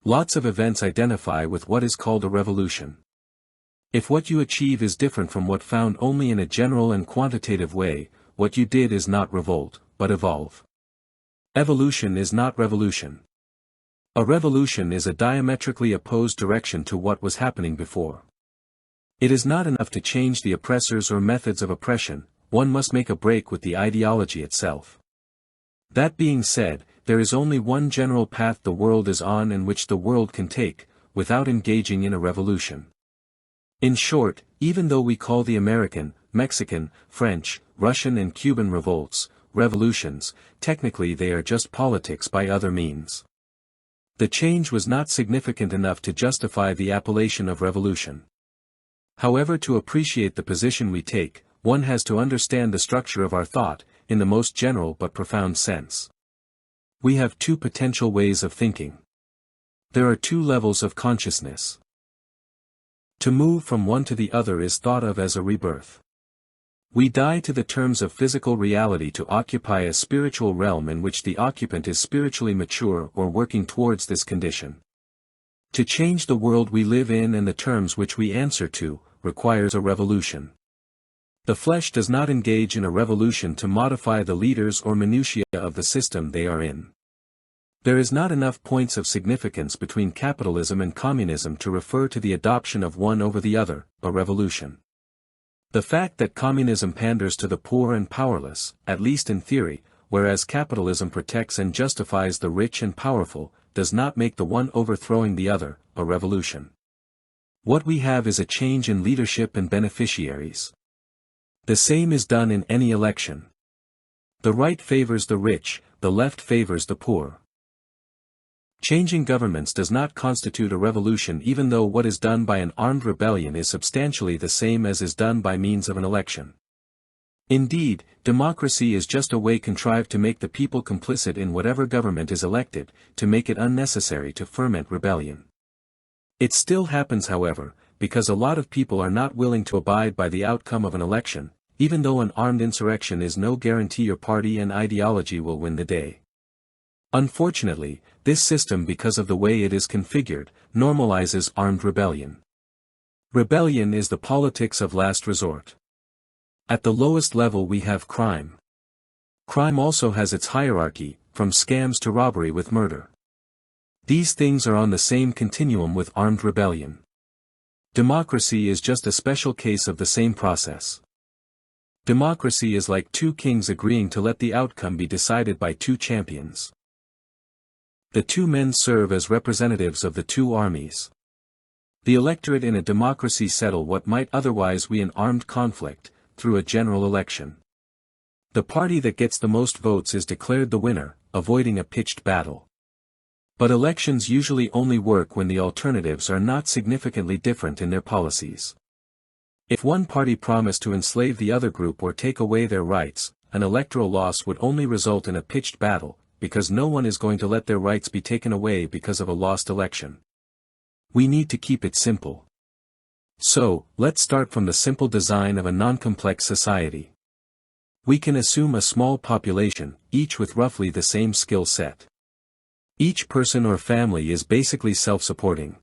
Lots of events identify with what is called a revolution. If what you achieve is different from what found only in a general and quantitative way, what you did is not revolt, but evolve. Evolution is not revolution. A revolution is a diametrically opposed direction to what was happening before. It is not enough to change the oppressors or methods of oppression, one must make a break with the ideology itself. That being said, there is only one general path the world is on and which the world can take, without engaging in a revolution. In short, even though we call the American, Mexican, French, Russian and Cuban revolts revolutions, technically they are just politics by other means. The change was not significant enough to justify the appellation of revolution. However, to appreciate the position we take, one has to understand the structure of our thought, in the most general but profound sense. We have two potential ways of thinking. There are two levels of consciousness. To move from one to the other is thought of as a rebirth. We die to the terms of physical reality to occupy a spiritual realm in which the occupant is spiritually mature or working towards this condition. To change the world we live in and the terms which we answer to, requires a revolution. The flesh does not engage in a revolution to modify the leaders or minutiae of the system they are in. There is not enough points of significance between capitalism and communism to refer to the adoption of one over the other, a revolution. The fact that communism panders to the poor and powerless, at least in theory, whereas capitalism protects and justifies the rich and powerful, does not make the one overthrowing the other, a revolution. What we have is a change in leadership and beneficiaries. The same is done in any election. The right favors the rich, the left favors the poor. Changing governments does not constitute a revolution even though what is done by an armed rebellion is substantially the same as is done by means of an election. Indeed, democracy is just a way contrived to make the people complicit in whatever government is elected, to make it unnecessary to ferment rebellion. It still happens, however, because a lot of people are not willing to abide by the outcome of an election, even though an armed insurrection is no guarantee your party and ideology will win the day. Unfortunately, this system, because of the way it is configured, normalizes armed rebellion. Rebellion is the politics of last resort. At the lowest level we have crime. Crime also has its hierarchy, from scams to robbery with murder. These things are on the same continuum with armed rebellion. Democracy is just a special case of the same process. Democracy is like two kings agreeing to let the outcome be decided by two champions. The two men serve as representatives of the two armies. The electorate in a democracy settle what might otherwise be an armed conflict, through a general election. The party that gets the most votes is declared the winner, avoiding a pitched battle. But elections usually only work when the alternatives are not significantly different in their policies. If one party promised to enslave the other group or take away their rights, an electoral loss would only result in a pitched battle, because no one is going to let their rights be taken away because of a lost election. We need to keep it simple. So, let's start from the simple design of a non-complex society. We can assume a small population, each with roughly the same skill set. Each person or family is basically self-supporting.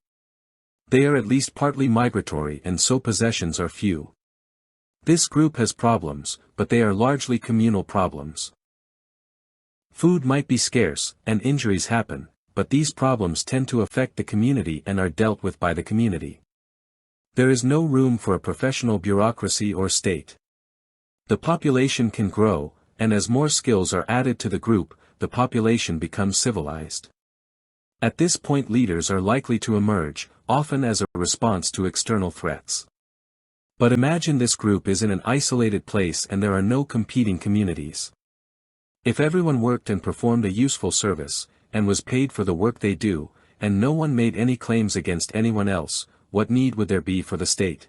They are at least partly migratory and so possessions are few. This group has problems, but they are largely communal problems. Food might be scarce, and injuries happen, but these problems tend to affect the community and are dealt with by the community. There is no room for a professional bureaucracy or state. The population can grow, and as more skills are added to the group, the population becomes civilized. At this point leaders are likely to emerge, often as a response to external threats. But imagine this group is in an isolated place and there are no competing communities. If everyone worked and performed a useful service, and was paid for the work they do, and no one made any claims against anyone else, what need would there be for the state?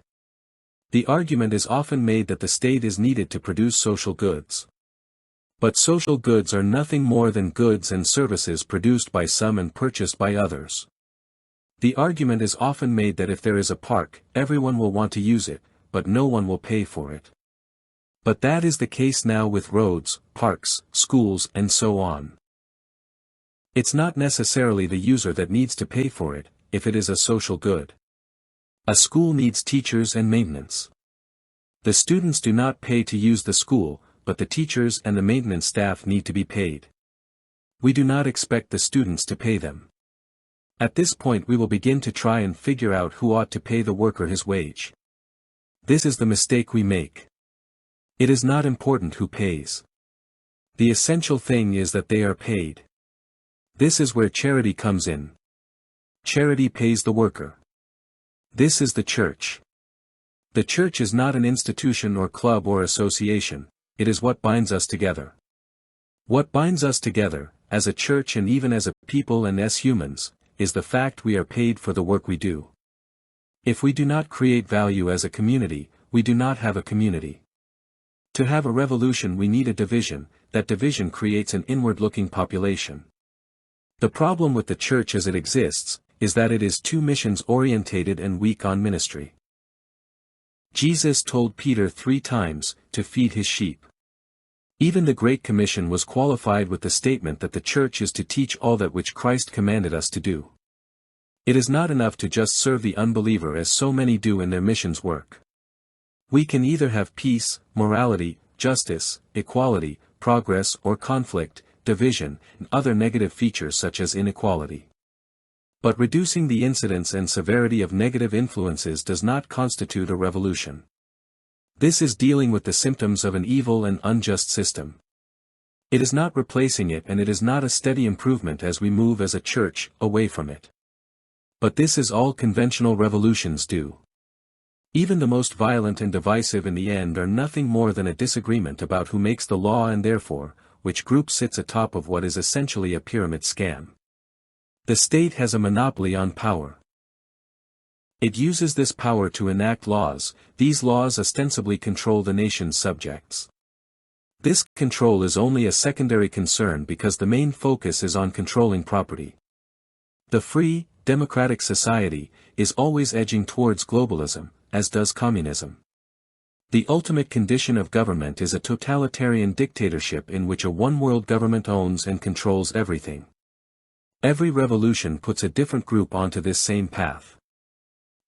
The argument is often made that the state is needed to produce social goods. But social goods are nothing more than goods and services produced by some and purchased by others. The argument is often made that if there is a park, everyone will want to use it, but no one will pay for it. But that is the case now with roads, parks, schools and so on. It's not necessarily the user that needs to pay for it, if it is a social good. A school needs teachers and maintenance. The students do not pay to use the school, but the teachers and the maintenance staff need to be paid. We do not expect the students to pay them. At this point we will begin to try and figure out who ought to pay the worker his wage. This is the mistake we make. It is not important who pays. The essential thing is that they are paid. This is where charity comes in. Charity pays the worker. This is the church. The church is not an institution or club or association, it is what binds us together. What binds us together, as a church and even as a people and as humans, is the fact we are paid for the work we do. If we do not create value as a community, we do not have a community. To have a revolution we need a division, that division creates an inward-looking population. The problem with the church as it exists, is that it is too missions-orientated and weak on ministry. Jesus told Peter 3 times, to feed his sheep. Even the Great Commission was qualified with the statement that the church is to teach all that which Christ commanded us to do. It is not enough to just serve the unbeliever as so many do in their missions work. We can either have peace, morality, justice, equality, progress or conflict, division, and other negative features such as inequality. But reducing the incidence and severity of negative influences does not constitute a revolution. This is dealing with the symptoms of an evil and unjust system. It is not replacing it and it is not a steady improvement as we move as a church, away from it. But this is all conventional revolutions do. Even the most violent and divisive in the end are nothing more than a disagreement about who makes the law and therefore, which group sits atop of what is essentially a pyramid scam. The state has a monopoly on power. It uses this power to enact laws, these laws ostensibly control the nation's subjects. This control is only a secondary concern because the main focus is on controlling property. The free, democratic society, is always edging towards globalism, as does communism. The ultimate condition of government is a totalitarian dictatorship in which a one-world government owns and controls everything. Every revolution puts a different group onto this same path.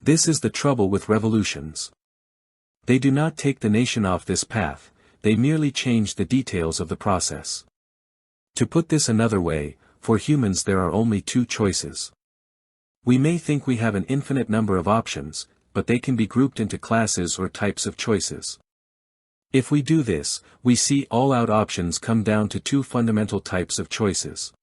This is the trouble with revolutions. They do not take the nation off this path, they merely change the details of the process. To put this another way, for humans there are only 2 choices. We may think we have an infinite number of options, but they can be grouped into classes or types of choices. If we do this, we see all-out options come down to 2 fundamental types of choices.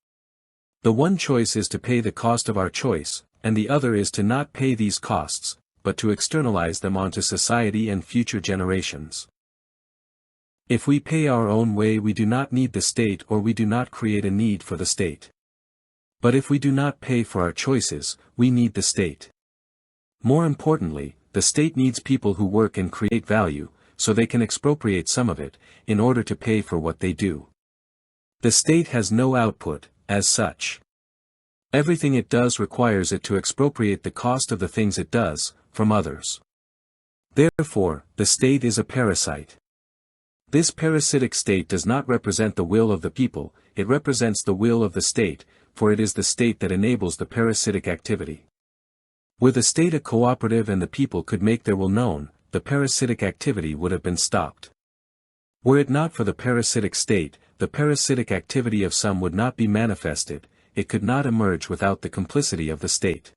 The one choice is to pay the cost of our choice, and the other is to not pay these costs, but to externalize them onto society and future generations. If we pay our own way we do not need the state or we do not create a need for the state. But if we do not pay for our choices, we need the state. More importantly, the state needs people who work and create value, so they can expropriate some of it, in order to pay for what they do. The state has no output, as such. Everything it does requires it to expropriate the cost of the things it does, from others. Therefore, the state is a parasite. This parasitic state does not represent the will of the people, it represents the will of the state, for it is the state that enables the parasitic activity. Were the state a cooperative and the people could make their will known, the parasitic activity would have been stopped. Were it not for the parasitic state, the parasitic activity of some would not be manifested, it could not emerge without the complicity of the state.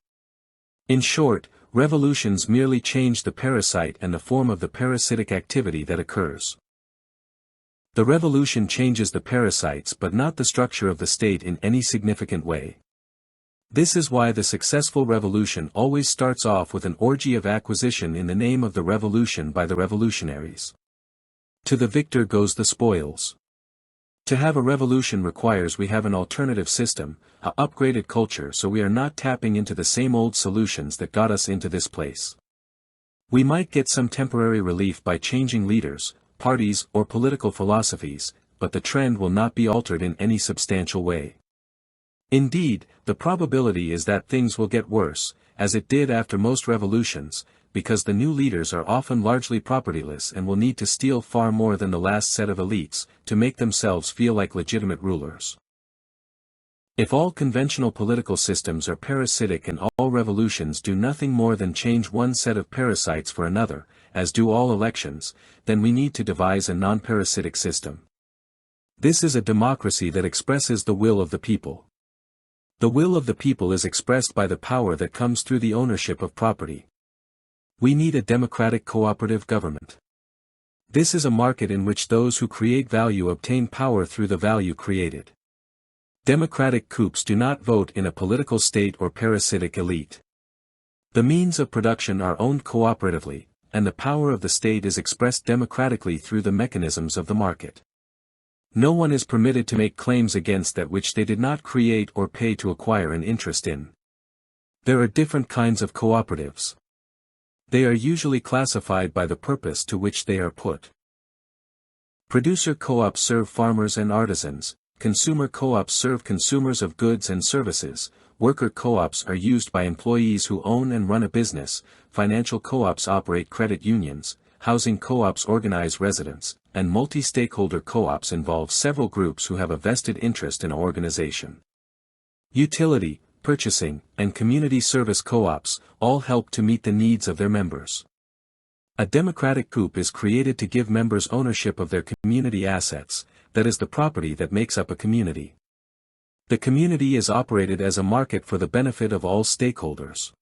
In short, revolutions merely change the parasite and the form of the parasitic activity that occurs. The revolution changes the parasites but not the structure of the state in any significant way. This is why the successful revolution always starts off with an orgy of acquisition in the name of the revolution by the revolutionaries. To the victor goes the spoils. To have a revolution requires we have an alternative system, a upgraded culture, so we are not tapping into the same old solutions that got us into this place. We might get some temporary relief by changing leaders, parties or political philosophies, but the trend will not be altered in any substantial way. Indeed, the probability is that things will get worse, as it did after most revolutions, because the new leaders are often largely propertyless and will need to steal far more than the last set of elites, to make themselves feel like legitimate rulers. If all conventional political systems are parasitic and all revolutions do nothing more than change one set of parasites for another, as do all elections, then we need to devise a non-parasitic system. This is a democracy that expresses the will of the people. The will of the people is expressed by the power that comes through the ownership of property. We need a democratic cooperative government. This is a market in which those who create value obtain power through the value created. Democratic coups do not vote in a political state or parasitic elite. The means of production are owned cooperatively, and the power of the state is expressed democratically through the mechanisms of the market. No one is permitted to make claims against that which they did not create or pay to acquire an interest in. There are different kinds of cooperatives. They are usually classified by the purpose to which they are put. Producer co-ops serve farmers and artisans, consumer co-ops serve consumers of goods and services, worker co-ops are used by employees who own and run a business, financial co-ops operate credit unions, housing co-ops organize residents, and multi-stakeholder co-ops involve several groups who have a vested interest in an organization. Utility, purchasing, and community service co-ops all help to meet the needs of their members. A democratic coup is created to give members ownership of their community assets, that is the property that makes up a community. The community is operated as a market for the benefit of all stakeholders.